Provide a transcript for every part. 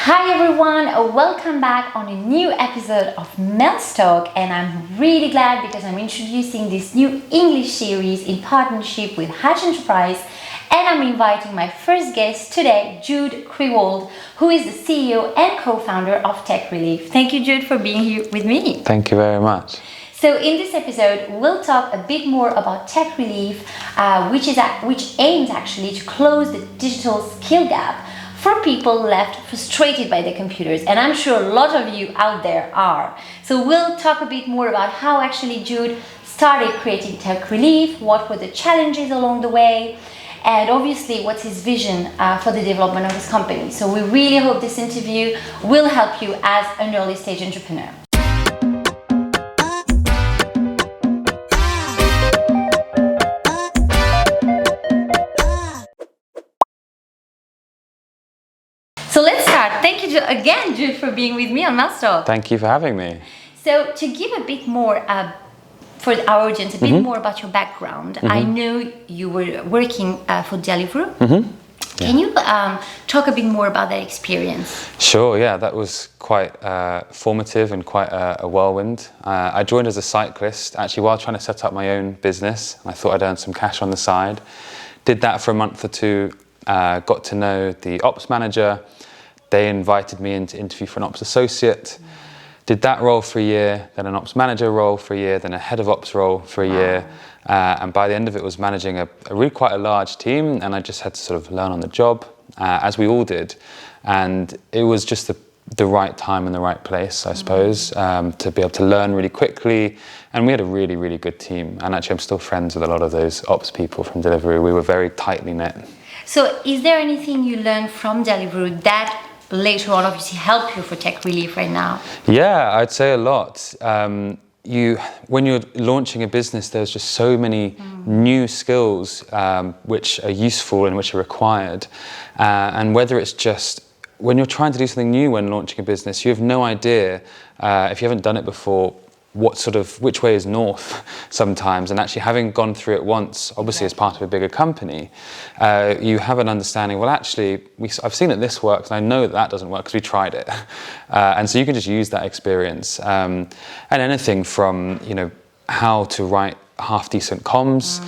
Hi everyone, welcome back on a new episode of Mel's Talk, and I'm really glad because I'm introducing this new English series in partnership with Hatch Enterprise, and I'm inviting my first guest today, Jude Kriwald, who is the CEO and co-founder of Tech Relief. Thank you, Jude, for being here with me. Thank you very much. So in this episode, we'll talk a bit more about Tech Relief, which aims actually to close the digital skill gap for people left frustrated by their computers, and I'm sure a lot of you out there are. So we'll talk a bit more about how actually Jude started creating Tech Relief, what were the challenges along the way, and obviously what's his vision for the development of his company. So we really hope this interview will help you as an early stage entrepreneur. So let's start. Thank you again, Jude, for being with me on Mel's Talk. Thank you for having me. So to give a bit more, for our audience, a bit more about your background, I know you were working for Deliveroo. Can you talk a bit more about that experience? Sure, yeah, that was quite formative and quite a whirlwind. I joined as a cyclist, actually while trying to set up my own business. I thought I'd earn some cash on the side. Did that for a month or two, got to know the ops manager. They invited me in to interview for an ops associate. Did that role for a year, then an ops manager role for a year, then a head of ops role for a year. And by the end of it was managing a really quite a large team, and I just had to sort of learn on the job, as we all did. And it was just the right time and the right place, I suppose, to be able to learn really quickly. And we had a really, really good team. And actually I'm still friends with a lot of those ops people from Deliveroo. We were very tightly knit. So is there anything you learned from Deliveroo that later on obviously help you for Tech Relief right now? Yeah, I'd say a lot. When you're launching a business, there's just so many new skills which are useful and which are required. And whether it's just when you're trying to do something new when launching a business, you have no idea if you haven't done it before which way is north sometimes. And actually having gone through it once, obviously as part of a bigger company, you have an understanding, well actually I've seen that this works and I know that doesn't work because we tried it. And so you can just use that experience. And anything from, how to write half-decent comms,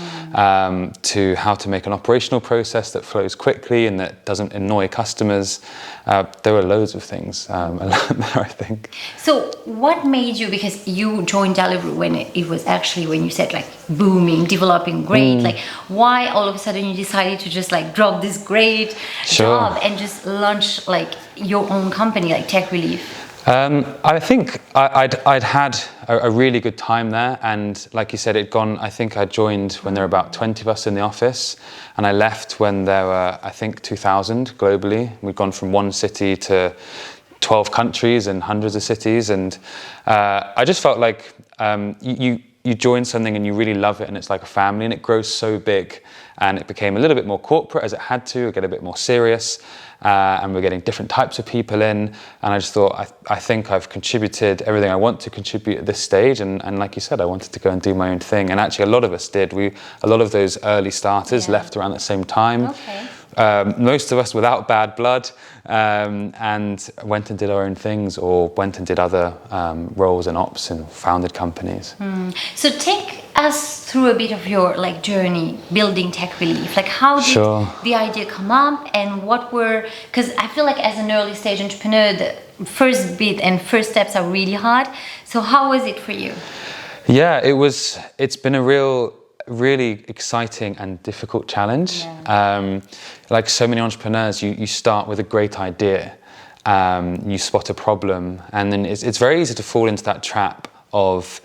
to how to make an operational process that flows quickly and that doesn't annoy customers. There were loads of things I learned there, I think. So what made you, because you joined Deliveroo when it was actually, when you said like booming, developing great, like why all of a sudden you decided to just like drop this great job and just launch like your own company, like Tech Relief? I think I'd had a really good time there, and like you said, I think I joined when there were about 20 of us in the office, and I left when there were, I think, 2,000 globally. We'd gone from one city to 12 countries and hundreds of cities, and I just felt like you join something and you really love it, and it's like a family, and it grows so big, and it became a little bit more corporate as it had to, get a bit more serious. And we're getting different types of people in, and I just thought I think I've contributed everything I want to contribute at this stage, and like you said, I wanted to go and do my own thing, and actually a lot of us did. A lot of those early starters left around the same time. Most of us without bad blood, and went and did our own things, or went and did other roles in ops and founded companies. So take us through a bit of your journey building Tech Relief. Like how did the idea come up, and what were, because I feel like as an early stage entrepreneur, the first bit and first steps are really hard. So how was it for you? Yeah, it's been a really exciting and difficult challenge. Like so many entrepreneurs, you start with a great idea, you spot a problem, and then it's very easy to fall into that trap of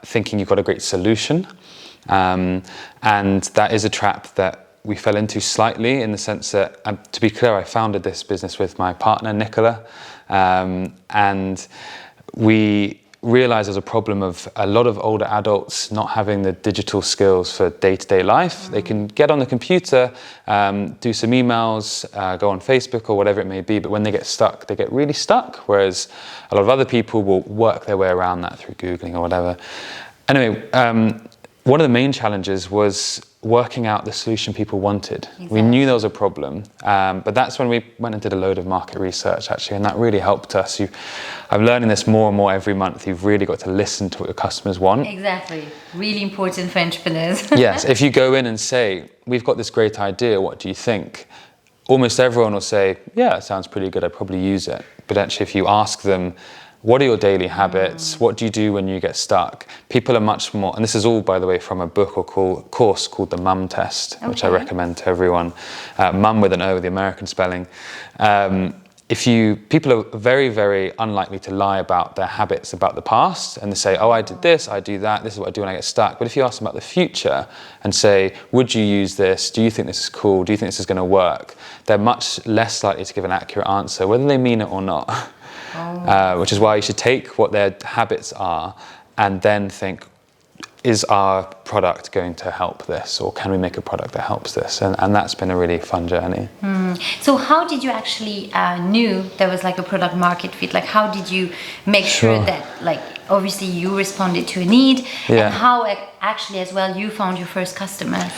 thinking you've got a great solution, and that is a trap that we fell into slightly, in the sense that, to be clear, I founded this business with my partner Nicola, and we realised there's a problem of a lot of older adults not having the digital skills for day-to-day life. They can get on the computer, do some emails, go on Facebook or whatever it may be, but when they get stuck, they get really stuck, whereas a lot of other people will work their way around that through Googling or whatever. Anyway, one of the main challenges was working out the solution people wanted. Exactly. We knew there was a problem, but that's when we went and did a load of market research, actually, and that really helped us. I'm learning this more and more every month. You've really got to listen to what your customers want. Exactly. Really important for entrepreneurs. Yes, if you go in and say, we've got this great idea, what do you think? Almost everyone will say, yeah, it sounds pretty good, I'd probably use it. But actually, if you ask them, what are your daily habits? What do you do when you get stuck? People are much more, and this is all, by the way, from a book or course called the Mum Test, which I recommend to everyone. Mum with an O, the American spelling. People are very, very unlikely to lie about their habits about the past, and they say, oh, I did this, I do that, this is what I do when I get stuck. But if you ask them about the future and say, would you use this? Do you think this is cool? Do you think this is going to work? They're much less likely to give an accurate answer, whether they mean it or not. Which is why you should take what their habits are and then think, is our product going to help this, or can we make a product that helps this? And that's been a really fun journey. So how did you actually knew there was like a product market fit? Like how did you make sure that, like, obviously you responded to a need, and how actually as well you found your first customers?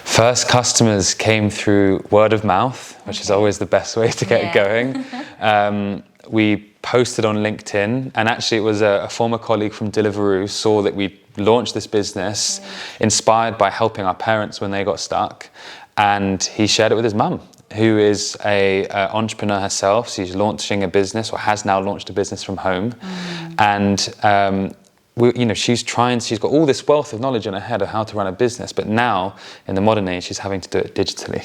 First customers came through word of mouth, which is always the best way to get it going. We posted on LinkedIn, and actually it was a former colleague from Deliveroo saw that we launched this business inspired by helping our parents when they got stuck, and he shared it with his mum, who is a entrepreneur herself. She's launching a business, or has now launched a business from home, and she's got all this wealth of knowledge in her head of how to run a business, but now in the modern age she's having to do it digitally.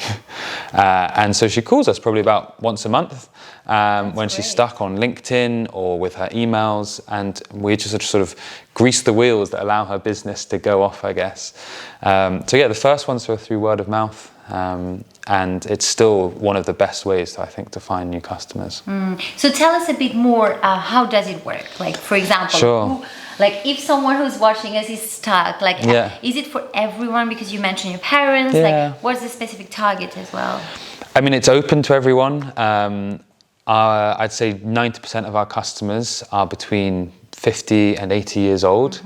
And so she calls us probably about once a month when she's stuck on LinkedIn or with her emails, and we just sort of grease the wheels that allow her business to go off, I guess. The first ones were through word of mouth. And it's still one of the best ways, I think, to find new customers. So tell us a bit more, how does it work? Like, for example, if someone who's watching us is stuck, is it for everyone? Because you mentioned your parents, what's the specific target as well? I mean, it's open to everyone. I'd say 90% of our customers are between 50 and 80 years old.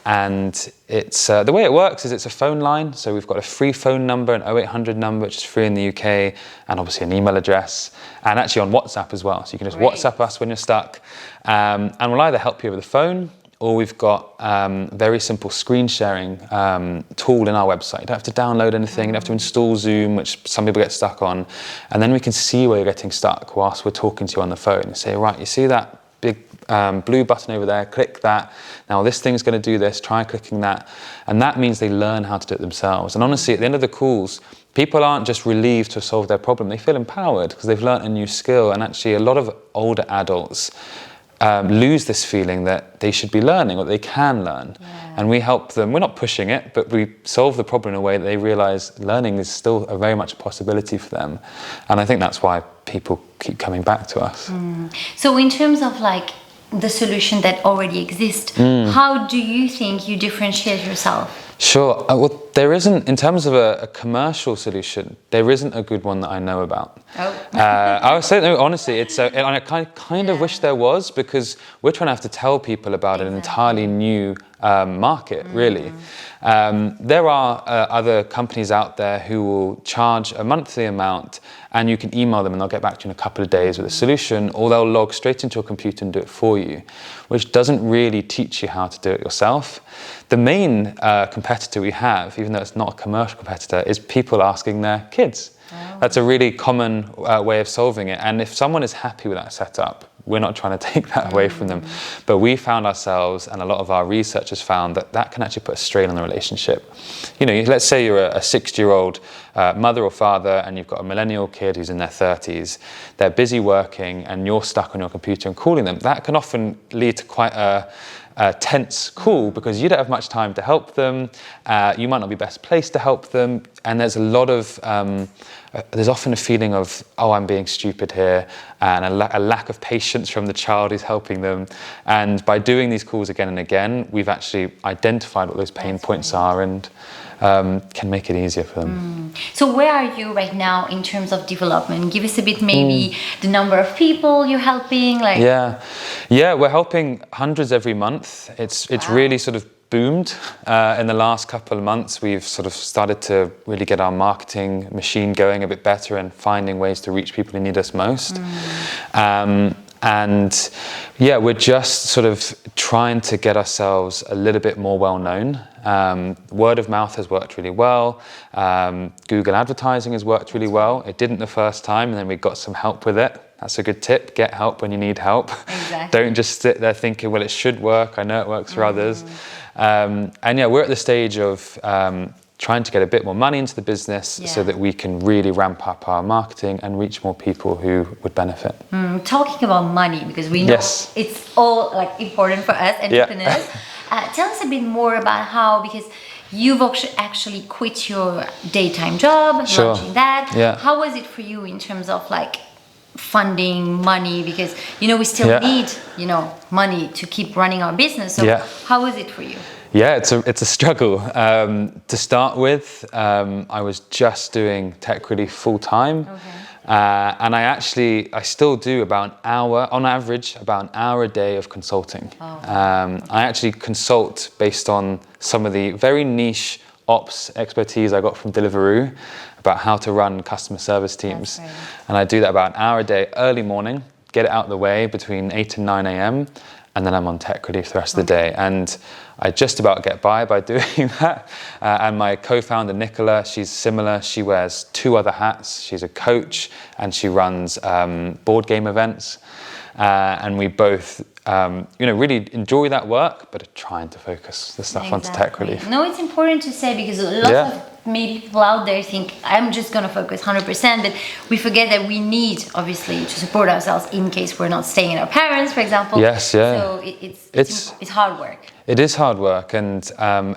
And it's the way it works is it's a phone line. So we've got a free phone number, an 0800 number, which is free in the UK, and obviously an email address, and actually on WhatsApp as well. So you can just WhatsApp us when you're stuck, and we'll either help you over the phone, or we've got very simple screen sharing tool in our website. You don't have to download anything, you don't have to install Zoom, which some people get stuck on, and then we can see where you're getting stuck whilst we're talking to you on the phone and say, right, you see that big blue button over there, click that. Now this thing's going to do this, try clicking that. And that means they learn how to do it themselves. And honestly, at the end of the calls, people aren't just relieved to solve their problem, they feel empowered because they've learned a new skill. And actually a lot of older adults lose this feeling that they should be learning or they can learn. And we help them, we're not pushing it, but we solve the problem in a way that they realize learning is still very much a possibility for them. And I think that's why people keep coming back to us. So in terms of the solution that already exists, how do you think you differentiate yourself? Sure. Well, there isn't, in terms of a commercial solution, there isn't a good one that I know about. I would say, no, honestly, and I kind of wish there was, because we're trying to have to tell people about an entirely new market, really. There are other companies out there who will charge a monthly amount, and you can email them and they'll get back to you in a couple of days with a solution, or they'll log straight into your computer and do it for you, which doesn't really teach you how to do it yourself. The main competitor we have, even though it's not a commercial competitor, is people asking their kids. That's a really common way of solving it. And if someone is happy with that setup, we're not trying to take that away from them. But we found ourselves, and a lot of our research has found, that can actually put a strain on the relationship. Let's say you're a 60-year-old mother or father, and you've got a millennial kid who's in their 30s. They're busy working, and you're stuck on your computer and calling them. That can often lead to quite a tense call, because you don't have much time to help them. You might not be best placed to help them, and there's a lot of there's often a feeling of, oh, I'm being stupid here, and a lack of patience from the child who's helping them. And by doing these calls again and again, we've actually identified what those pain points are and can make it easier for them. So where are you right now in terms of development? Give us a bit, maybe the number of people you're helping. Yeah, we're helping hundreds every month. It's really sort of boomed in the last couple of months. We've sort of started to really get our marketing machine going a bit better and finding ways to reach people who need us most. And yeah, we're just sort of trying to get ourselves a little bit more well known. Word of mouth has worked really well. Google advertising has worked really well. It didn't the first time, and then we got some help with it. That's a good tip. Get help when you need help. Exactly. Don't just sit there thinking, well, it should work. I know it works for others. And yeah, we're at the stage of trying to get a bit more money into the business so that we can really ramp up our marketing and reach more people who would benefit. Talking about money, because we know it's all like important for us entrepreneurs. Tell us a bit more about how, because you've actually quit your daytime job, launching that. How was it for you in terms of like funding, money? Because, you know, we still need, you know, money to keep running our business. So how was it for you? Yeah, it's a struggle. To start with, I was just doing Tech Relief full time. And I still do about an hour, on average, about an hour a day of consulting. I actually consult based on some of the very niche ops expertise I got from Deliveroo about how to run customer service teams. And I do that about an hour a day, early morning, get it out of the way between 8 and 9 a.m. And then I'm on Tech Relief the rest of the day. And I just about get by doing that. And my co-founder, Nicola, she's similar. She wears 2 other hats. She's a coach and she runs board game events. And we both, really enjoy that work, but are trying to focus the stuff onto Tech Relief. No, it's important to say, because a lot of maybe people out there think, I'm just going to focus 100%, but we forget that we need, obviously, to support ourselves in case we're not staying with our parents, for example. So it's hard work. It is hard work, and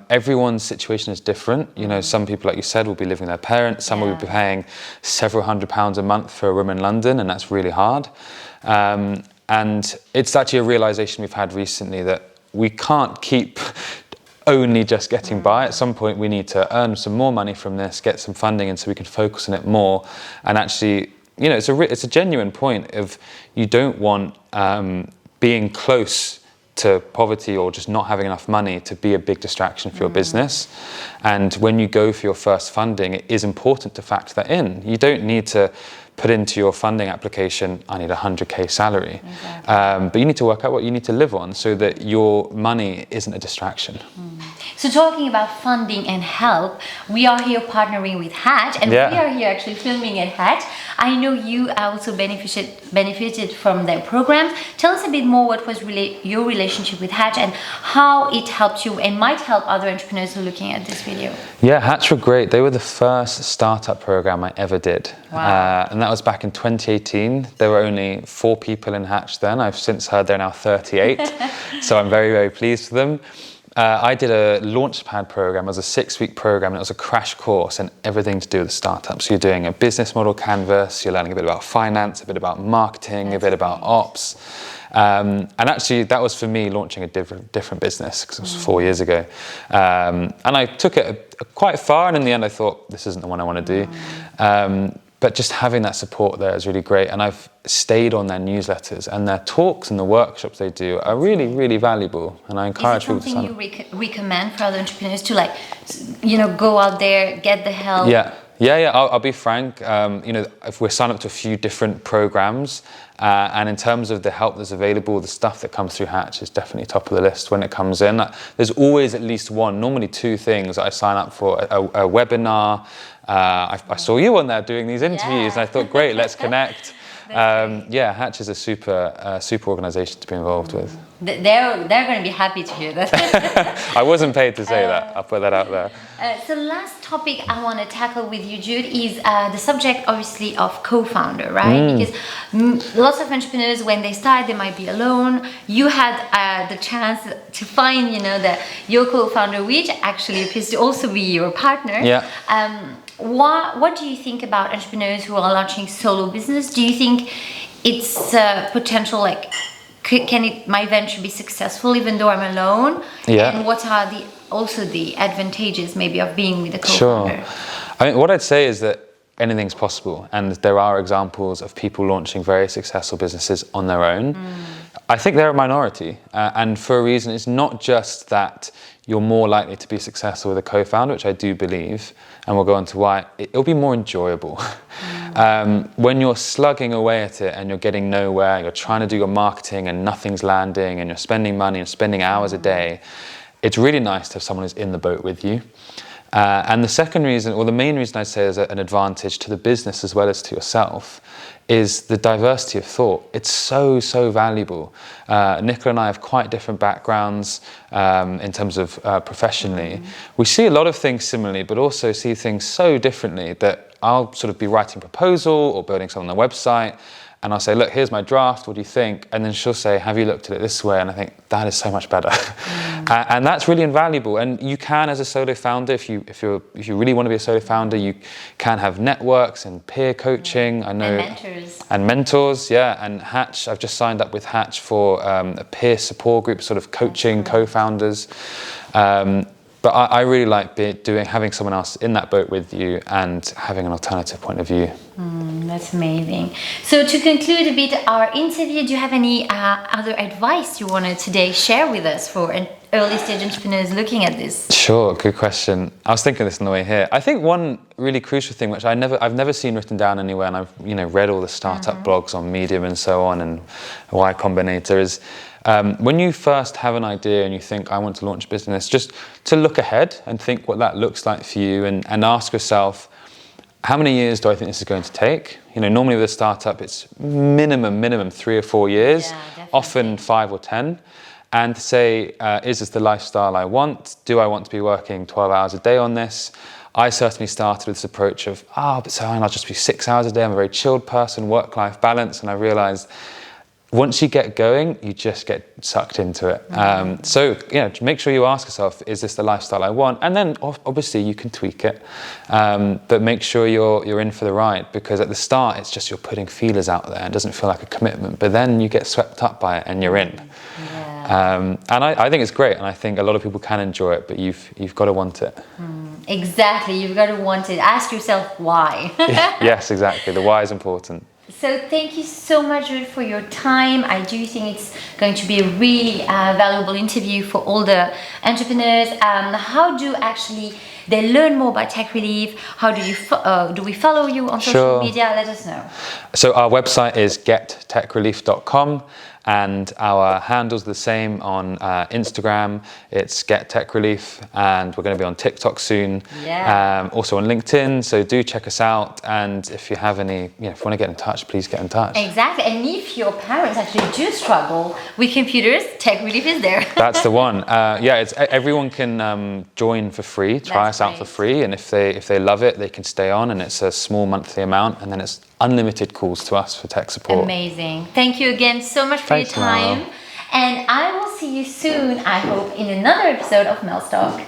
everyone's situation is different. You know, some people, like you said, will be living with their parents. Some will be paying several £100s a month for a room in London, and that's really hard. And it's actually a realization we've had recently that we can't keep only just getting by. At some point, we need to earn some more money from this, get some funding, and so we can focus on it more. And actually, you know, it's a genuine point of you don't want being close to poverty or just not having enough money to be a big distraction for your business. And when you go for your first funding, it is important to factor that in. You don't need to put into your funding application, I need a 100k salary. But you need to work out what you need to live on so that your money isn't a distraction. So talking about funding and help, we are here partnering with Hatch, and we are here actually filming at Hatch. I know you also benefited from their program. Tell us a bit more what was your relationship with Hatch and how it helped you and might help other entrepreneurs who are looking at this video. Yeah, Hatch were great. They were the first startup program I ever did. And that was back in 2018. There were only 4 people in Hatch then. I've since heard they're now 38. So I'm very, very pleased for them. I did a Launchpad program. It was a 6-week program, and it was a crash course and everything to do with startups. So you're doing a business model canvas, you're learning a bit about finance, a bit about marketing, a bit about ops. And actually, that was for me launching a different business, because it was 4 years ago. And I took it quite far, and in the end I thought, this isn't the one I want to do. But just having that support there is really great. And I've stayed on their newsletters, and their talks and the workshops they do are really, really valuable. And I encourage people to sign up. Is it something you recommend for other entrepreneurs to, like, you know, go out there, get the help? Yeah, I'll be frank. You know, if we're signed up to a few different programs, and in terms of the help that's available, the stuff that comes through Hatch is definitely top of the list when it comes in. There's always at least one, normally 2 things that I sign up for: a webinar. I saw you on there doing these interviews, and I thought, great, let's connect. Yeah, Hatch is a super organisation to be involved with. They're going to be happy to hear that. I wasn't paid to say that. I'll put that out there. So last topic I want to tackle with you, Jude, is the subject, obviously, of co-founder, right? Because lots of entrepreneurs, when they start, they might be alone. You had the chance to find, you know, your co-founder, which actually appears to also be your partner. What do you think about entrepreneurs who are launching solo business? Do you think it's potential, like, can my venture be successful even though I'm alone? And what are also the advantages maybe of being with a co-founder? I mean, what I'd say is that anything's possible, and there are examples of people launching very successful businesses on their own. I think they're a minority, and for a reason. It's not just that you're more likely to be successful with a co-founder, which I do believe, and we'll go on to why. It'll be more enjoyable. When you're slugging away at it and you're getting nowhere, you're trying to do your marketing and nothing's landing, and you're spending money and spending hours a day, it's really nice to have someone who's in the boat with you. And the second reason, or the main reason I'd say is an advantage to the business as well as to yourself, is the diversity of thought. It's so valuable. Nicola and I have quite different backgrounds in terms of professionally. We see a lot of things similarly, but also see things so differently that I'll sort of be writing a proposal or building something on the website, and I'll say, look, here's my draft, what do you think? And then she'll say, have you looked at it this way? And I think, that is so much better. And that's really invaluable. And you can, as a solo founder, if you really want to be a solo founder, you can have networks and peer coaching. I know, and mentors. And mentors, yeah. And Hatch, I've just signed up with Hatch for a peer support group, sort of coaching co-founders. But I really like having someone else in that boat with you and having an alternative point of view. That's amazing. So to conclude a bit our interview, do you have any other advice you want to today share with us for an early stage entrepreneurs looking at this? Sure, good question. I was thinking this on the way here. I think one really crucial thing, which I've never seen written down anywhere, and I've read all the startup blogs on Medium and so on, and Y Combinator, is when you first have an idea and you think, I want to launch a business, just to look ahead and think what that looks like for you, and ask yourself, how many years do I think this is going to take? Normally with a startup, it's minimum 3 or 4 years, often 5 or 10. And to say, is this the lifestyle I want? Do I want to be working 12 hours a day on this? I certainly started with this approach of, but so I'll just be 6 hours a day. I'm a very chilled person, work-life balance. And I realized once you get going, you just get sucked into it. So, make sure you ask yourself, is this the lifestyle I want? And then obviously you can tweak it, but make sure you're in for the ride, because at the start, it's just you're putting feelers out there. It doesn't feel like a commitment, but then you get swept up by it and you're in. And I think it's great, and I think a lot of people can enjoy it, but you've got to want it. Exactly, you've got to want it. Ask yourself why. Yes, exactly. The why is important. So thank you so much, Jude, for your time. I do think it's going to be a really valuable interview for all the entrepreneurs. How do actually they learn more about Tech Relief? How do we follow you on social media? Let us know. So our website is gettechrelief.com. And our handle's the same on Instagram. It's Get Tech Relief, and we're going to be on TikTok soon. Also on LinkedIn. So do check us out. And if you have any, if you want to get in touch, please get in touch. Exactly. And if your parents actually do struggle with computers, Tech Relief is there. That's the one. Everyone can join for free. Try us out for free, and if they love it, they can stay on. And it's a small monthly amount, and then it's unlimited calls to us for tech support. Amazing. Thank you again so much for your time. And I will see you soon, I hope, in another episode of Mel's Talk.